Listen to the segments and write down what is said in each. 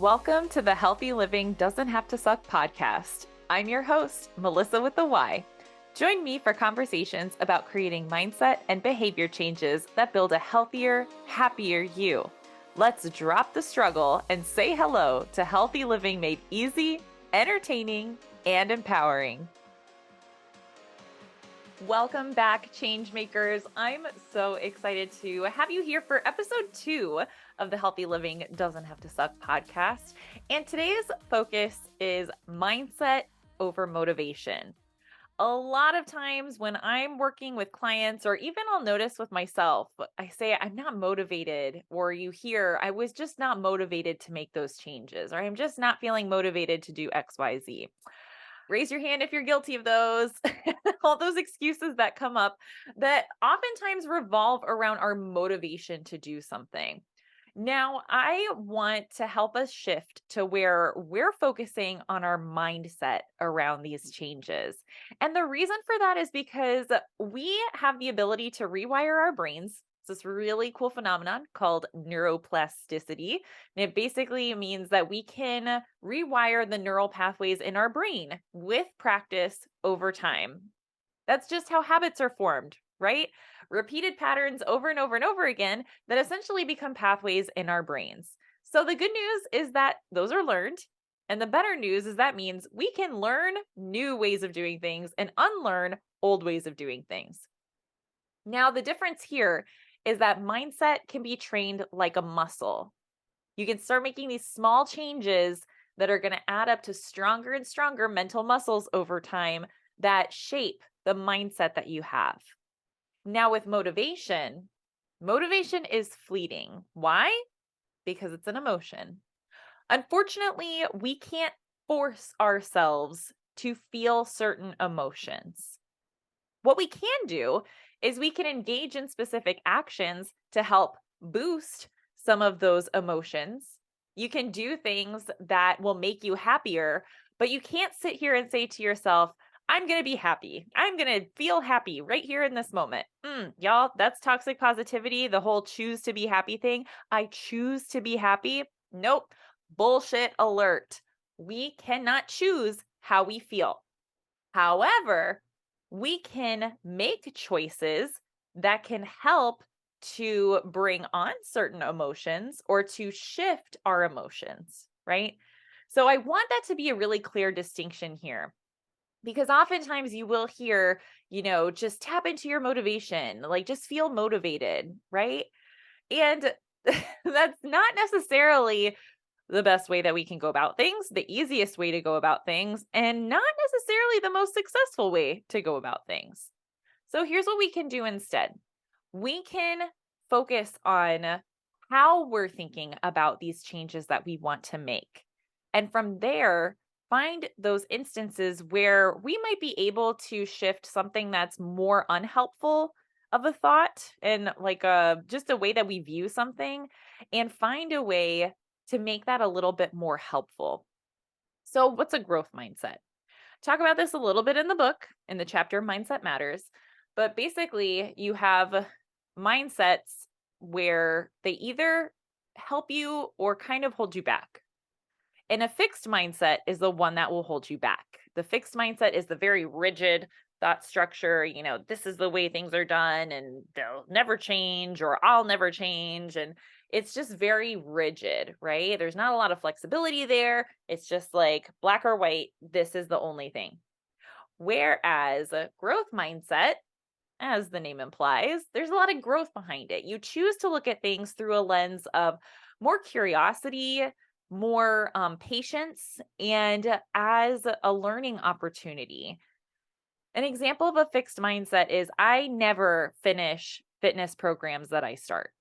Welcome to the Healthy Living Doesn't Have to Suck podcast. I'm your host, Melyssa with the Y. Join me for conversations about creating mindset and behavior changes that build a healthier, happier you. Let's drop the struggle and say hello to healthy living made easy, entertaining, and empowering. Welcome back, Changemakers. I'm so excited to have you here for episode 2 of the Healthy Living Doesn't Have to Suck podcast. And today's focus is mindset over motivation. A lot of times when I'm working with clients, or even I'll notice with myself, I say I'm not motivated, or you hear I was just not motivated to make those changes, or I'm just not feeling motivated to do XYZ. Raise your hand if you're guilty of those. All those excuses that come up that oftentimes revolve around our motivation to do something. Now, I want to help us shift to where we're focusing on our mindset around these changes. And the reason for that is because we have the ability to rewire our brains. It's this really cool phenomenon called neuroplasticity. And it basically means that we can rewire the neural pathways in our brain with practice over time. That's just how habits are formed, right? Repeated patterns over and over and over again that essentially become pathways in our brains. So the good news is that those are learned. And the better news is that means we can learn new ways of doing things and unlearn old ways of doing things. Now, the difference here is that mindset can be trained like a muscle. You can start making these small changes that are going to add up to stronger and stronger mental muscles over time that shape the mindset that you have. Now, with motivation is fleeting. Why? Because it's an emotion. Unfortunately, we can't force ourselves to feel certain emotions. What we can do is we can engage in specific actions to help boost some of those emotions. You can do things that will make you happier, but you can't sit here and say to yourself, I'm going to be happy. I'm going to feel happy right here in this moment. Y'all, that's toxic positivity, the whole choose to be happy thing. I choose to be happy. Nope. Bullshit alert. We cannot choose how we feel. However, we can make choices that can help to bring on certain emotions or to shift our emotions, right? So I want that to be a really clear distinction here. Because oftentimes you will hear, just tap into your motivation, like just feel motivated, right? And that's not necessarily the best way that we can go about things, the easiest way to go about things, and not necessarily the most successful way to go about things. So here's what we can do instead. We can focus on how we're thinking about these changes that we want to make. And from there, find those instances where we might be able to shift something that's more unhelpful of a thought and like just a way that we view something, and find a way to make that a little bit more helpful. So what's a growth mindset? Talk about this a little bit in the book, in the chapter Mindset Matters. But basically, you have mindsets where they either help you or kind of hold you back. And a fixed mindset is the one that will hold you back. The fixed mindset is the very rigid thought structure. This is the way things are done and they'll never change, or I'll never change. And it's just very rigid, right? There's not a lot of flexibility there. It's just like black or white. This is the only thing. Whereas a growth mindset, as the name implies, there's a lot of growth behind it. You choose to look at things through a lens of more curiosity, more patience, and as a learning opportunity. An example of a fixed mindset is I never finish fitness programs that I start.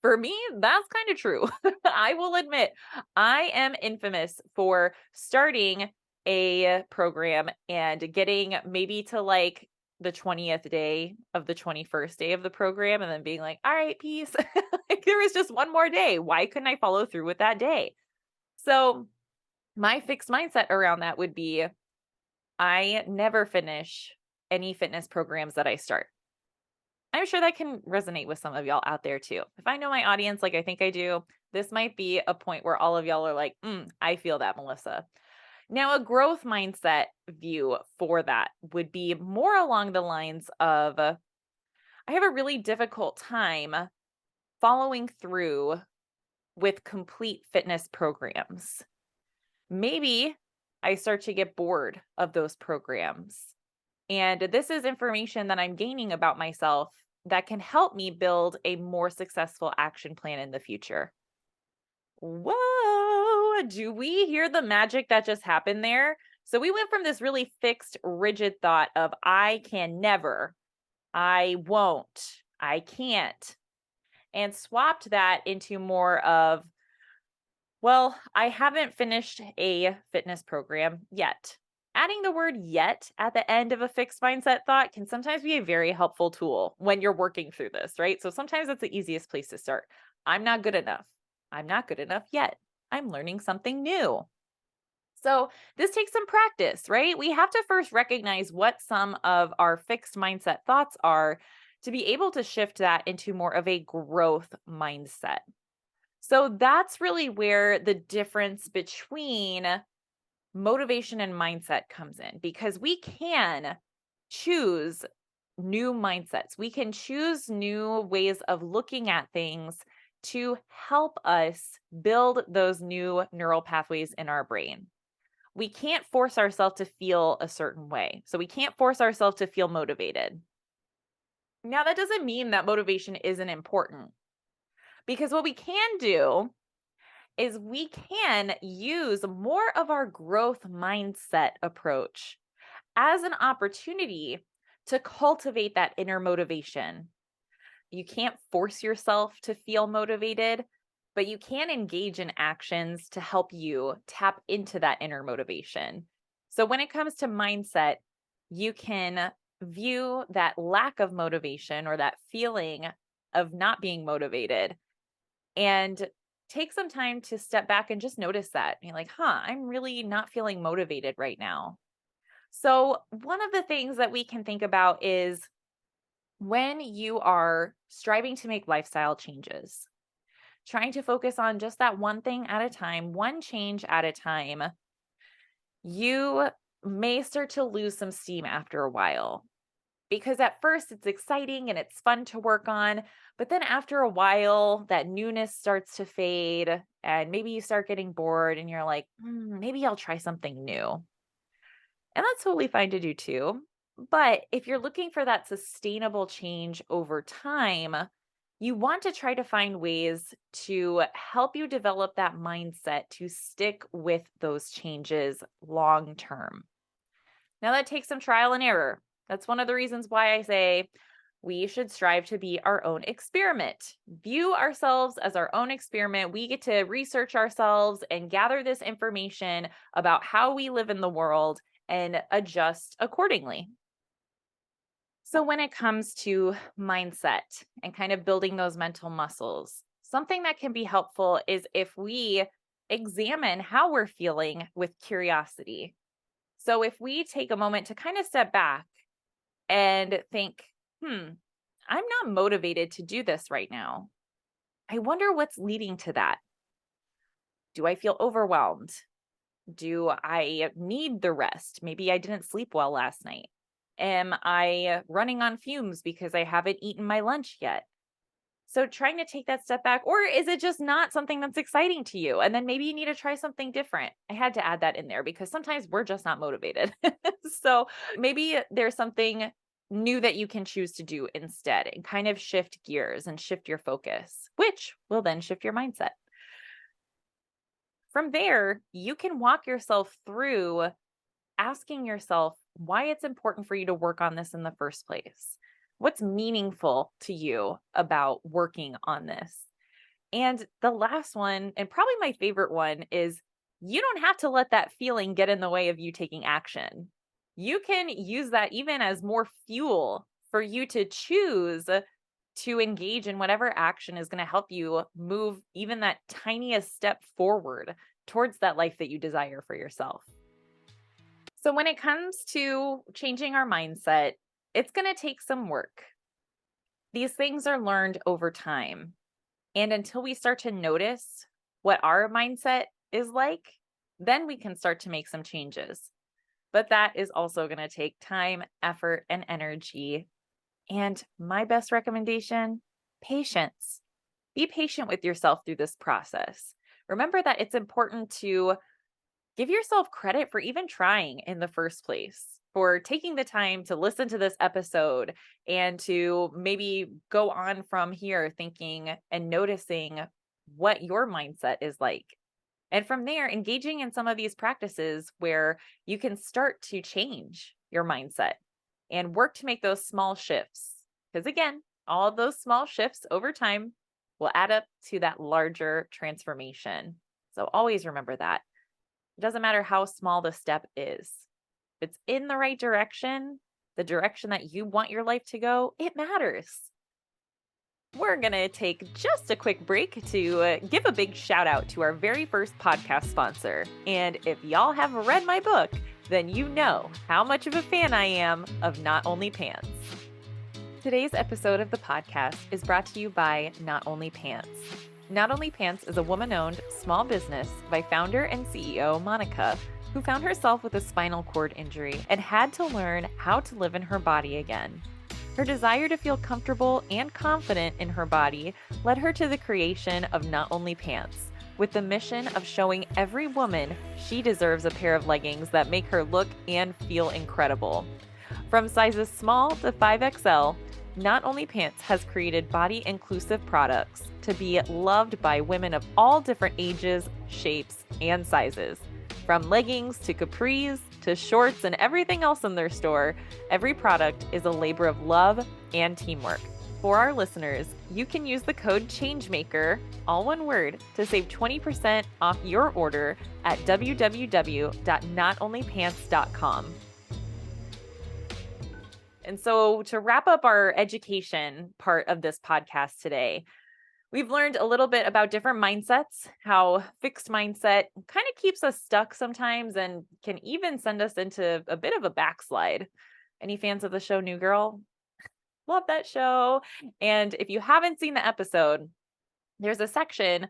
For me, that's kind of true. I will admit, I am infamous for starting a program and getting maybe to like the 20th day of the 21st day of the program and then being like, all right, peace. Like there was just one more day. Why couldn't I follow through with that day? So my fixed mindset around that would be I never finish any fitness programs that I start. I'm sure that can resonate with some of y'all out there too. If I know my audience like I think I do, This might be a point where all of y'all are like, I feel that, Melyssa. Now, a growth mindset view for that would be more along the lines of I have a really difficult time following through with complete fitness programs. Maybe I start to get bored of those programs. And this is information that I'm gaining about myself that can help me build a more successful action plan in the future. Whoa, do we hear the magic that just happened there? So we went from this really fixed, rigid thought of I can never, I won't, I can't, and swapped that into more of, well, I haven't finished a fitness program yet. Adding the word yet at the end of a fixed mindset thought can sometimes be a very helpful tool when you're working through this, right? So sometimes that's the easiest place to start. I'm not good enough. I'm not good enough yet. I'm learning something new. So this takes some practice, right? We have to first recognize what some of our fixed mindset thoughts are to be able to shift that into more of a growth mindset. So that's really where the difference between motivation and mindset comes in because we can choose new mindsets. We can choose new ways of looking at things to help us build those new neural pathways in our brain. We can't force ourselves to feel a certain way. So we can't force ourselves to feel motivated. Now, that doesn't mean that motivation isn't important because what we can do is we can use more of our growth mindset approach as an opportunity to cultivate that inner motivation. You can't force yourself to feel motivated, but you can engage in actions to help you tap into that inner motivation. So when it comes to mindset, you can view that lack of motivation or that feeling of not being motivated and take some time to step back and just notice that. You're like, I'm really not feeling motivated right now. So, one of the things that we can think about is when you are striving to make lifestyle changes, trying to focus on just that one thing at a time, one change at a time, you may start to lose some steam after a while. Because at first it's exciting and it's fun to work on, but then after a while, that newness starts to fade, and maybe you start getting bored and you're like, maybe I'll try something new. And that's totally fine to do too. But if you're looking for that sustainable change over time, you want to try to find ways to help you develop that mindset to stick with those changes long term. Now, that takes some trial and error. That's one of the reasons why I say we should strive to be our own experiment. View ourselves as our own experiment. We get to research ourselves and gather this information about how we live in the world and adjust accordingly. So, when it comes to mindset and kind of building those mental muscles, something that can be helpful is if we examine how we're feeling with curiosity. So, if we take a moment to kind of step back and think, I'm not motivated to do this right now. I wonder what's leading to that. Do I feel overwhelmed? Do I need the rest? Maybe I didn't sleep well last night. Am I running on fumes because I haven't eaten my lunch yet? So trying to take that step back, or is it just not something that's exciting to you? And then maybe you need to try something different. I had to add that in there because sometimes we're just not motivated. So maybe there's something new that you can choose to do instead and kind of shift gears and shift your focus, which will then shift your mindset. From there, you can walk yourself through asking yourself why it's important for you to work on this in the first place. What's meaningful to you about working on this? And the last one, and probably my favorite one, is you don't have to let that feeling get in the way of you taking action. You can use that even as more fuel for you to choose to engage in whatever action is going to help you move even that tiniest step forward towards that life that you desire for yourself. So, when it comes to changing our mindset, it's going to take some work. These things are learned over time. And until we start to notice what our mindset is like, then we can start to make some changes. But that is also going to take time, effort, and energy. And my best recommendation, patience. Be patient with yourself through this process. Remember that it's important to give yourself credit for even trying in the first place, for taking the time to listen to this episode and to maybe go on from here thinking and noticing what your mindset is like. And from there, engaging in some of these practices where you can start to change your mindset and work to make those small shifts. Because again, all of those small shifts over time will add up to that larger transformation. So always remember that. It doesn't matter how small the step is. If it's in the right direction, the direction that you want your life to go, it matters. We're going to take just a quick break to give a big shout out to our very first podcast sponsor. And if y'all have read my book, then you know how much of a fan I am of Not Only Pants. Today's episode of the podcast is brought to you by Not Only Pants. Not Only Pants is a woman-owned small business by founder and CEO Monica, who found herself with a spinal cord injury and had to learn how to live in her body again. Her desire to feel comfortable and confident in her body led her to the creation of Not Only Pants, with the mission of showing every woman she deserves a pair of leggings that make her look and feel incredible. From sizes small to 5XL, Not Only Pants has created body-inclusive products to be loved by women of all different ages, shapes, and sizes. From leggings to capris to shorts and everything else in their store, every product is a labor of love and teamwork. For our listeners, you can use the code CHANGEMAKER, all one word, to save 20% off your order at www.notonlypants.com. And so to wrap up our education part of this podcast today, we've learned a little bit about different mindsets, how fixed mindset kind of keeps us stuck sometimes and can even send us into a bit of a backslide. Any fans of the show New Girl? Love that show. And if you haven't seen the episode, there's a section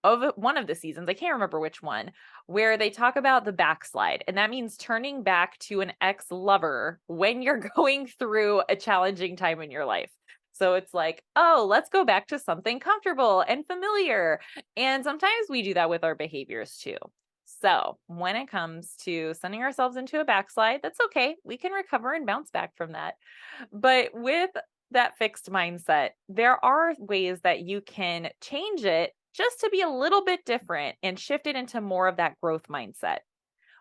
of one of the seasons, I can't remember which one, where they talk about the backslide. And that means turning back to an ex-lover when you're going through a challenging time in your life. So it's like, oh, let's go back to something comfortable and familiar. And sometimes we do that with our behaviors too. So when it comes to sending ourselves into a backslide, that's okay. We can recover and bounce back from that. But with that fixed mindset, there are ways that you can change it just to be a little bit different and shift it into more of that growth mindset.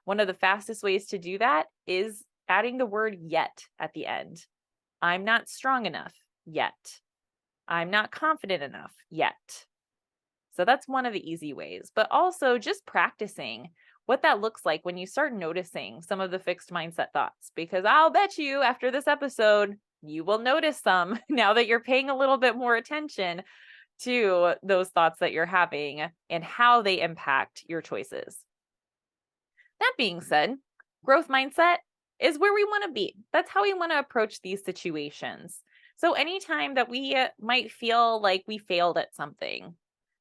One of the fastest ways to do that is adding the word yet at the end. I'm not strong enough yet. I'm not confident enough yet. So that's one of the easy ways, but also just practicing what that looks like when you start noticing some of the fixed mindset thoughts, because I'll bet you after this episode, you will notice some now that you're paying a little bit more attention to those thoughts that you're having and how they impact your choices. That being said, growth mindset is where we want to be. That's how we want to approach these situations. So anytime that we might feel like we failed at something,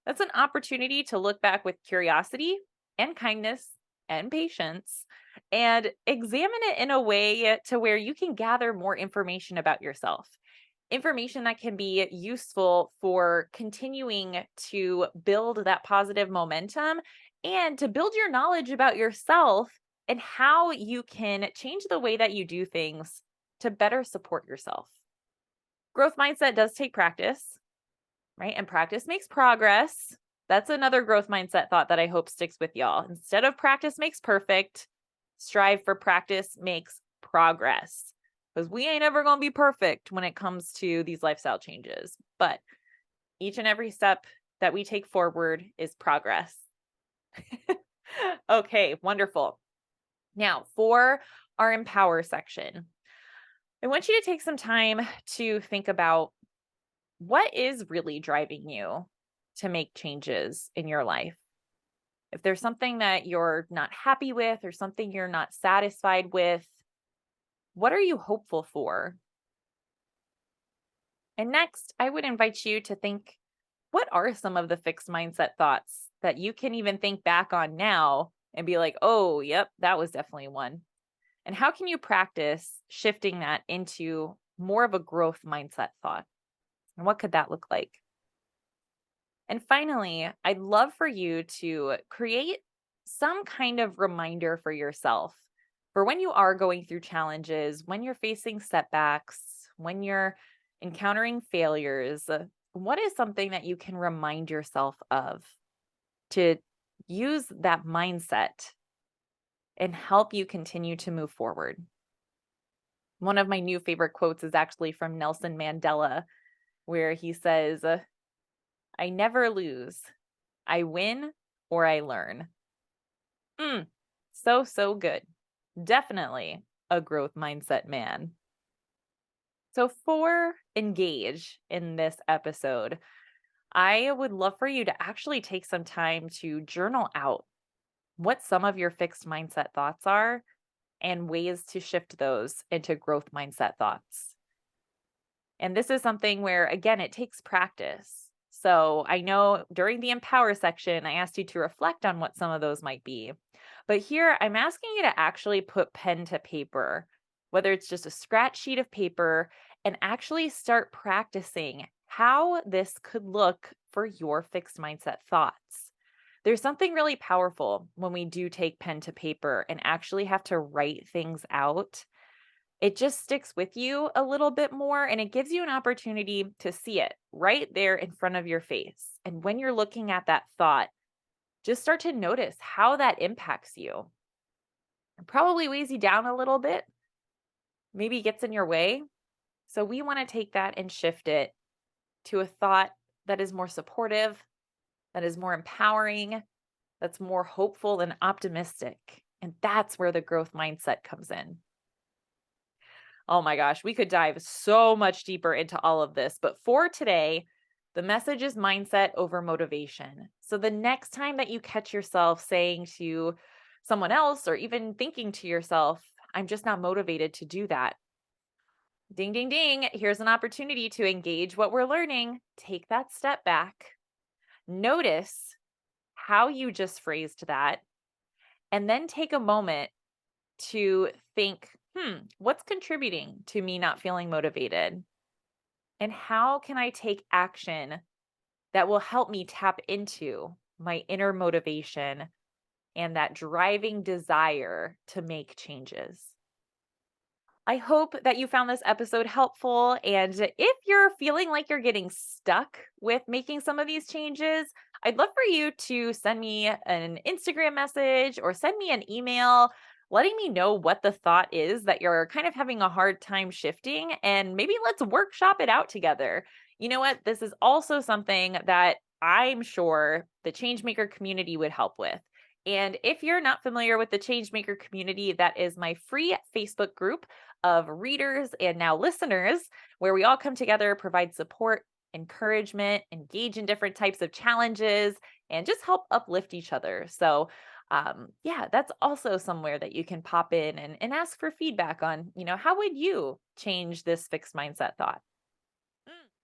that's an opportunity to look back with curiosity and kindness and patience and examine it in a way to where you can gather more information about yourself. Information that can be useful for continuing to build that positive momentum and to build your knowledge about yourself and how you can change the way that you do things to better support yourself. Growth mindset does take practice, right? And practice makes progress. That's another growth mindset thought that I hope sticks with y'all. Instead of practice makes perfect, strive for practice makes progress. Because we ain't ever going to be perfect when it comes to these lifestyle changes. But each and every step that we take forward is progress. Okay, wonderful. Now, for our empower section, I want you to take some time to think about what is really driving you to make changes in your life. If there's something that you're not happy with or something you're not satisfied with, what are you hopeful for? And next, I would invite you to think What are some of the fixed mindset thoughts that you can even think back on now and be like, oh, yep, that was definitely one? And how can you practice shifting that into more of a growth mindset thought? And what could that look like? And finally, I'd love for you to create some kind of reminder for yourself for when you are going through challenges, when you're facing setbacks, when you're encountering failures. What is something that you can remind yourself of to use that mindset and help you continue to move forward? One of my new favorite quotes is actually from Nelson Mandela, where he says, I never lose. I win or I learn. So, so good. Definitely a growth mindset man. So, for engage in this episode, I would love for you to actually take some time to journal out what some of your fixed mindset thoughts are and ways to shift those into growth mindset thoughts. And this is something where, again, it takes practice. So I know during the empower section, I asked you to reflect on what some of those might be. But here, I'm asking you to actually put pen to paper, whether it's just a scratch sheet of paper, and actually start practicing how this could look for your fixed mindset thoughts. There's something really powerful when we do take pen to paper and actually have to write things out. It just sticks with you a little bit more and it gives you an opportunity to see it right there in front of your face. And when you're looking at that thought, just start to notice how that impacts you. It probably weighs you down a little bit, maybe gets in your way. So we want to take that and shift it to a thought that is more supportive, that is more empowering, that's more hopeful and optimistic. And that's where the growth mindset comes in. Oh my gosh, we could dive so much deeper into all of this. But for today, the message is mindset over motivation. So the next time that you catch yourself saying to someone else or even thinking to yourself, I'm just not motivated to do that. Ding, ding, ding. Here's an opportunity to engage what we're learning. Take that step back. Notice how you just phrased that. And then take a moment to think, what's contributing to me not feeling motivated? And how can I take action that will help me tap into my inner motivation and that driving desire to make changes? I hope that you found this episode helpful. And if you're feeling like you're getting stuck with making some of these changes, I'd love for you to send me an Instagram message or send me an email letting me know what the thought is that you're kind of having a hard time shifting. And maybe let's workshop it out together. You know what? This is also something that I'm sure the Changemaker community would help with. And if you're not familiar with the Changemaker community, that is my free Facebook group of readers and now listeners, where we all come together, provide support, encouragement, engage in different types of challenges, and just help uplift each other. So, yeah, that's also somewhere that you can pop in and ask for feedback on, how would you change this fixed mindset thought?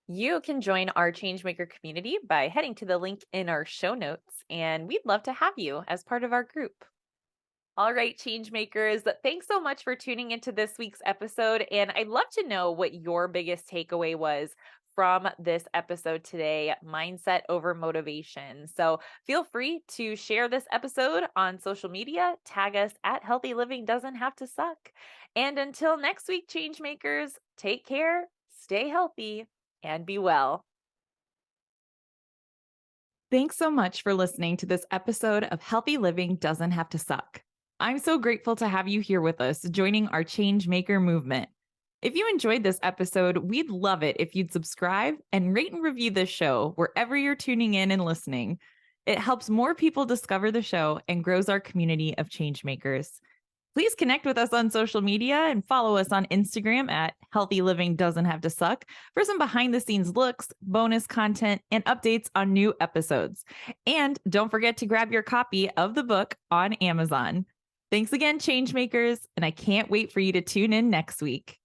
You can join our Changemaker community by heading to the link in our show notes, and we'd love to have you as part of our group. All right, change makers, thanks so much for tuning into this week's episode. And I'd love to know what your biggest takeaway was from this episode today, mindset over motivation. So feel free to share this episode on social media, tag us at Healthy Living Doesn't Have to Suck. And until next week, change makers, take care, stay healthy, and be well. Thanks so much for listening to this episode of Healthy Living Doesn't Have to Suck. I'm so grateful to have you here with us, joining our Changemaker movement. If you enjoyed this episode, we'd love it if you'd subscribe and rate and review this show wherever you're tuning in and listening. It helps more people discover the show and grows our community of changemakers. Please connect with us on social media and follow us on Instagram at Healthy Living Doesn't Have to Suck for some behind the scenes looks, bonus content, and updates on new episodes. And don't forget to grab your copy of the book on Amazon. Thanks again, Changemakers, and I can't wait for you to tune in next week.